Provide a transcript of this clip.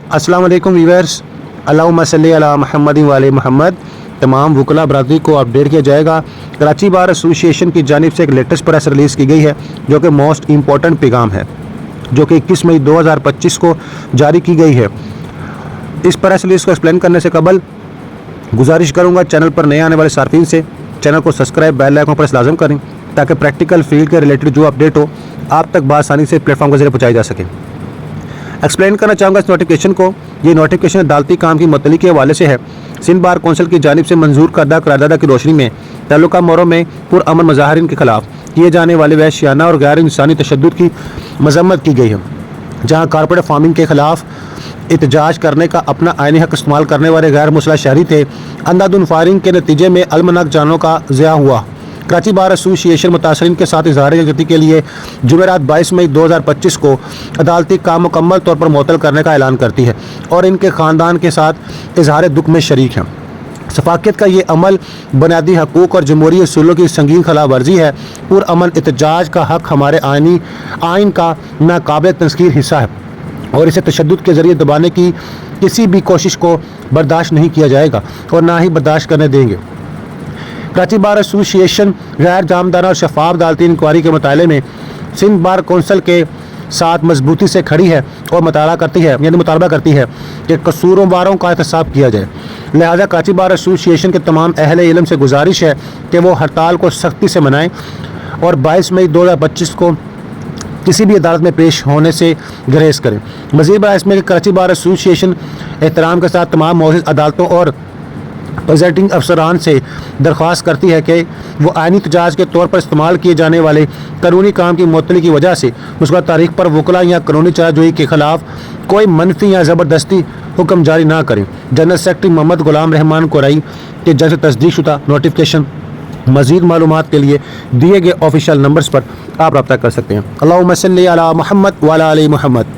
अस्सलाम वालेकुम व्यूअर्स, अल्लाहुम्मा सल्ली अला मुहम्मद व आले मुहम्मद। तमाम वकला बरादरी को अपडेट किया जाएगा। कराची बार एसोसिएशन की जानिब से एक लेटेस्ट प्रेस रिलीज़ की गई है जो कि मोस्ट इम्पॉर्टेंट पैगाम है, जो कि 21 मई 2025 को जारी की गई है। इस प्रेस रिलीज़ को एक्सप्लेन करने से कबल गुजारिश करूँगा चैनल पर नए आने वाले सार्फिन से चैनल को सब्सक्राइब, बेल आइकन पर लाजम करें ताकि प्रैक्टिकल फील्ड के रिलेटेड जो अपडेट हो आप तक बआसानी से प्लेटफॉर्म के जरिए पहुँचाई जा सके। एक्सप्लेन करना चाहूँगा इस नोटिफिकेशन को। ये नोटिफिकेशन अदालती काम की मुतल्लिक़ के हवाले से है। सिंध बार कौंसिल की जानिब से मंजूर करदा करारदादा की रोशनी में ताल्लुका मोरों में पुरअमन मुजाहरीन के खिलाफ किए जाने वाले वहशियाना और गैर इंसानी तशद्दुद की मजम्मत की गई है, जहाँ कारपोरेट फार्मिंग के खिलाफ एहतजाज करने का अपना आईनी हक इस्तेमाल करने वाले गैर मुसलह शहरी थे। अंधाधुन फायरिंग के नतीजे में अलमनाक जानों का ज़िया हुआ। कराची बार एसोसिएशन मुतासरीन के साथ इजहार यकजहती के लिए जुमेरात 22 मई 2025 को अदालती काम मुकम्मल तौर पर मुअत्तल करने का ऐलान करती है और इनके ख़ानदान के साथ इजहार दुख में शरीक हैं। शफाकियत का ये अमल बुनियादी हकूक़ और जमहूरी असूलों की संगीन खिलाफ वर्जी है। पुरअमन एहतजाज का हक हमारे आइन का नाकाबिल तस्खीर हिस्सा है और इसे तशद्दुद के ज़रिए दबाने की किसी भी कोशिश को बर्दाश्त नहीं किया जाएगा और ना ही बर्दाश्त करने देंगे। कराची बार एसोसिएशन गैर जामदाना और शफाफ अदालती इंक्वायरी के मुताले में सिंध बार कौंसिल के साथ मजबूती से खड़ी है और मुतालबा करती है कि कसूरवारों का एहतसाब किया जाए। लिहाजा कराची बार एसोसिएशन के तमाम अहले इल्म से गुजारिश है कि वो हड़ताल को सख्ती से मनाएं और 22 मई 2025 को किसी भी अदालत में पेश होने से गुरेज करें। मज़ीद बयान इसमें कि कराची बार एसोसिएशन एहतराम के साथ तमाम मौजूद अदालतों और प्रेजेंटिंग अफसरान से दरख्वास्त करती है कि वो आइनी एहतजाज के तौर पर इस्तेमाल किए जाने वाले कानूनी काम की मुअत्तली की वजह से मुस्बत तारीख पर वकला या कानूनी चाराजोई के खिलाफ कोई मनफी या ज़बरदस्ती हुक्म जारी ना करें। जनरल सेक्रेटरी मोहम्मद गुलाम रहमान कोराई के जज से तस्दीक शुदा नोटिफिकेशन मज़ीद मालूमात के लिए दिए गए ऑफिशियल नंबर्स पर आप रब्ता कर सकते हैं। अल्लाहुम्मा सल्ली अला मुहम्मद व अला आले मुहम्मद।